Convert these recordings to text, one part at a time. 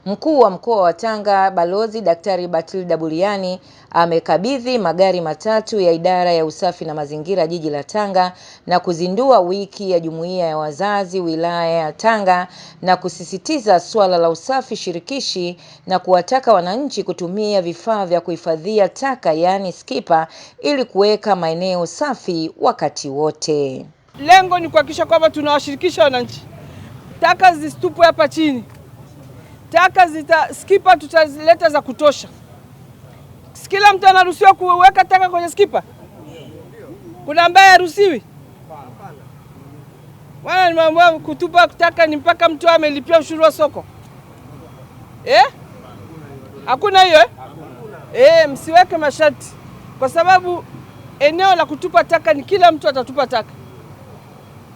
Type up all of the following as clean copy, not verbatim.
Mkuu wa Mkoa wa Tanga Balozi Daktari Batilda Buriani amekabidhi magari matatu ya idara ya usafi na mazingira jiji la Tanga na kuzindua wiki ya jumuiya ya wazazi wilaya ya Tanga na kusisitiza suala la usafi shirikishi na kuwataka wananchi kutumia vifaa vya kuhifadhia taka yaani skipa ili kuweka maeneo safi wakati wote. Lengo ni kuhakikisha kwamba tunawashirikisha wananchi. Taka zisitupwe hapa chini. Taka skipa tutazileta za kutosha. Kila mtu anaruhusiwa kuweka taka kwenye skipa? Kuna ambaye haruhusiwi? Wana nimeamua kutupa taka ni mpaka mtu amelipia ushuru wa soko. Hakuna hiyo msiweke masharti. Kwa sababu eneo la kutupa taka ni kila mtu atatupa taka.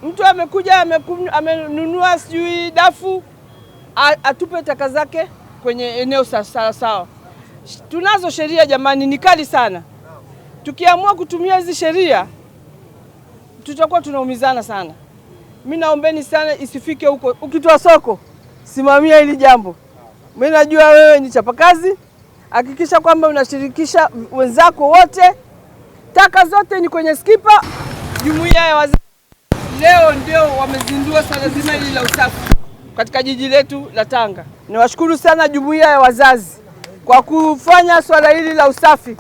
Mtu amekuja amenunua sijui dafu atupe taka zake kwenye eneo sawa. Tunazo sheria jamani, ni kali sana. Tukiamua kutumia hizi sheria tutakuwa tunaumizana sana. Mimi naombeni sana isifike huko. Ukitoa soko simamia hili jambo. Mimi najua wewe ni chapakazi, hakikisha kwamba unashirikisha wenzako wote. Taka zote ni kwenye skipa. Jumuiya ya wazazi leo ndio wamezindua swala zima hili la usafi katika jiji letu la Tanga. Niwashukuru sana jumuiya ya wazazi kwa kufanya swala hili la usafi.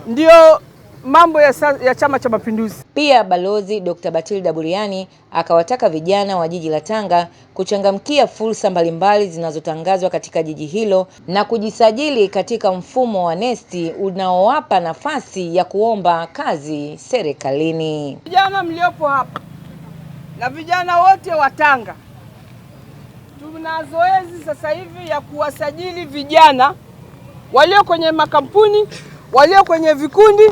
Ndio mambo ya Chama cha Mapinduzi. Pia Balozi Dr. Batilda Buriani akawataka vijana wa jiji la Tanga kuchangamkia fursa mbalimbali zinazotangazwa katika jiji hilo na kujisajili katika mfumo wa NeST unaowapa nafasi ya kuomba kazi serikalini. Vijana mliopo hapa na vijana wote wa Tanga, tuna zoezi sasa hivi ya kuwasajili vijana walio kwenye makampuni, walio kwenye vikundi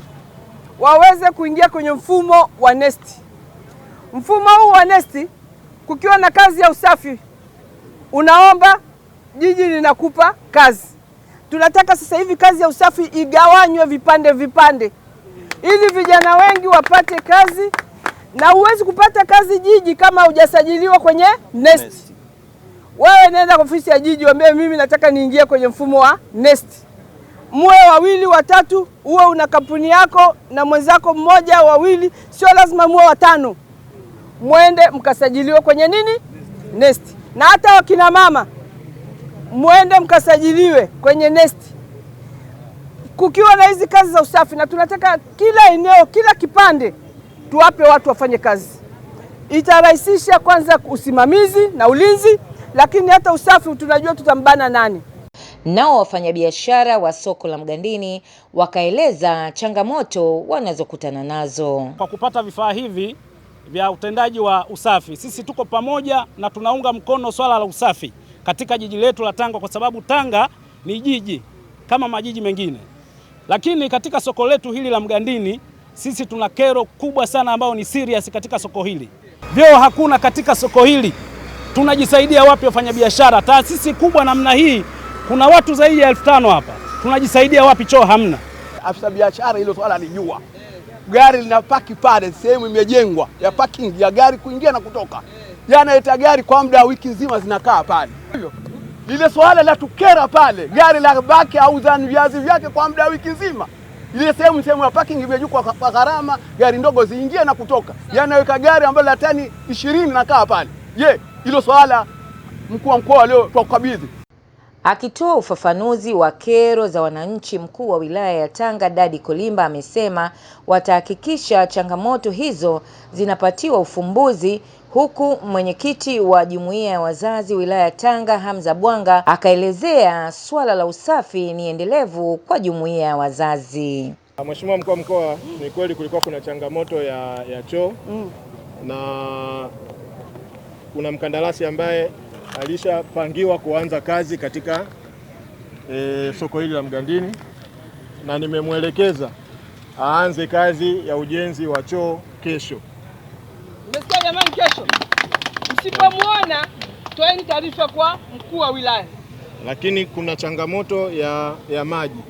waweze kuingia kwenye mfumo wa NeST. Mfumo huu wa NeST, kukiwa na kazi ya usafi unaomba, jiji linakupa kazi. Tunataka sasa hivi kazi ya usafi igawanywe vipande ili vijana wengi wapate kazi, na huwezi kupata kazi jiji kama hujasajiliwa kwenye NeST. Wewe nenda ofisi ya jiji waambie mimi nataka niingie kwenye mfumo wa NeST. Muwe wawili watatu, uwe una kampuni yako na mwenzako mmoja wawili, sio lazima muwe watano. Muende mkasajiliwe kwenye nini? NeST. Na hata wakina mama muende mkasajiliwe kwenye NeST. Kukiwa na hizi kazi za usafi, na tunataka kila eneo, kila kipande tuwape watu wafanye kazi. Itarahisisha kwanza usimamizi na ulinzi, lakini hata usafi tunajua tutambana nani. Nao wafanyabiashara wa soko la Mgandini wakaeleza changamoto wanazokutana nazo. Kwa kupata vifaa hivi vya utendaji wa usafi, sisi tuko pamoja na tunaunga mkono swala la usafi katika jiji letu la Tanga, kwa sababu Tanga ni jiji kama majiji mengine. Lakini katika soko letu hili la Mgandini sisi tuna kero kubwa sana ambayo ni serious katika soko hili. Vyoo hakuna katika soko hili. Tunajisaidia wapi wafanyabiashara? Taasisi kubwa namna hii kuna watu zaidi ya 1500 hapa. Tunajisaidia wapi? Choo hamna. Afisa biashara hilo swala alijua. Gari linapaki pale, sehemu imejengwa ya parking ya gari kuingia na kutoka. Jana ita gari kwa muda wiki nzima zinakaa pale. Ile swala la tukera pale, gari la baki au zani viazi vyake kwa muda wiki nzima. Ile sehemu ya parking imejukwa kwa gharama, gari ndogo ziingie na kutoka. Jana weka gari ambalo la tani 20 nakaa pale. Hilo swala mkuu wa mkoa leo tukabidhi. Akitoa ufafanuzi wa kero za wananchi, mkuu wa wilaya ya Tanga Dadi Kolimba amesema watahakikisha changamoto hizo zinapatiwa ufumbuzi, huku mwenyekiti wa jumuiya ya wazazi wilaya ya Tanga Hamza Bwanga akaelezea swala la usafi ni endelevu kwa jumuiya ya wazazi. Mheshimiwa mkuu wa mkoa, ni kweli kulikuwa kuna changamoto ya choo na kuna mkandarasi ambaye alishapangiwa kuanza kazi katika soko hili la Mgandini, na nimemwelekeza aanze kazi ya ujenzi wa choo kesho. Mmesikia jamani? Kesho msipomuona toeni taarifa kwa mkuu wa wilaya. Lakini kuna changamoto ya maji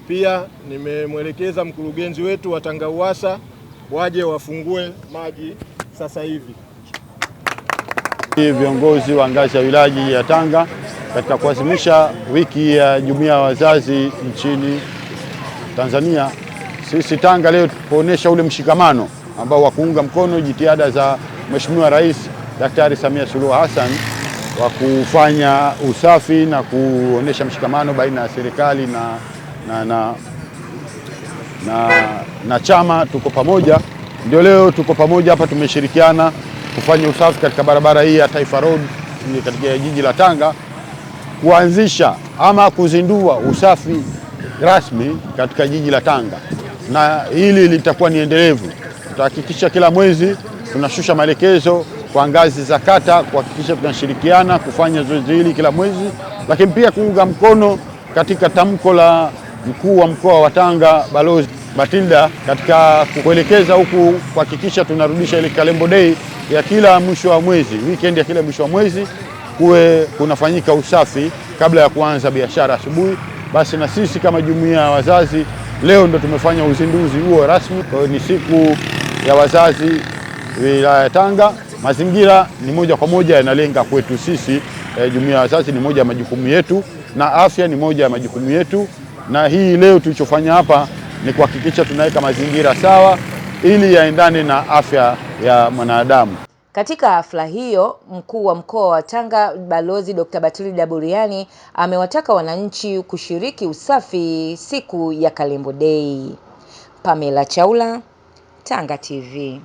pia. Nimemwelekeza mkurugenzi wetu wa Tanga Uwasa waje wafungue maji sasa hivi. Viongozi wa ngazi ya wilaya jiji ya Tanga katika kuadhimisha wiki ya jumuiya ya wazazi nchini Tanzania, sisi Tanga leo kuonesha ule mshikamano ambao wa kuunga mkono jitihada za Mheshimiwa Rais Daktari Samia Suluhu Hassan wa kufanya usafi na kuonesha mshikamano baina ya serikali na chama. Tuko pamoja, ndio leo tuko pamoja hapa, tumeshirikiana kufanya usafi katika barabara hii ya Taifa Road katika jiji la Tanga, kuanzisha ama kuzindua usafi rasmi katika jiji la Tanga, na hili litakuwa ni endelevu. Tutahakikisha kila mwezi tunashusha maelekezo kwa ngazi za kata kuhakikisha tunashirikiana kufanya zoezi hili kila mwezi, lakini pia kuunga mkono katika tamko la mkuu wa mkoa wa Tanga Balozi Matilda katika kuelekeza huku kuhakikisha tunarudisha ile Kalembo Day ya kila mwisho wa mwezi, weekend ya kila mwisho wa mwezi kuwe kunafanyika usafi kabla ya kuanza biashara asubuhi. Basi na sisi kama jumuiya ya wazazi leo ndo tumefanya uzinduzi huo rasmi. Kwa hiyo ni siku ya wazazi wilaya ya Tanga. Mazingira ni moja kwa moja yanalenga kwetu sisi, jumuiya ya wazazi ni moja ya majukumu yetu, na afya ni moja ya majukumu yetu, na hii leo tulichofanya hapa ni kuhakikisha tunaweka mazingira sawa ili yaendane na afya ya mwanadamu. Katika hafla hiyo, mkuu wa mkoa wa Tanga Balozi Dr. Batilda Buriani amewataka wananchi kushiriki usafi siku ya Kalembo Day. Pamela Chaula, Tanga TV.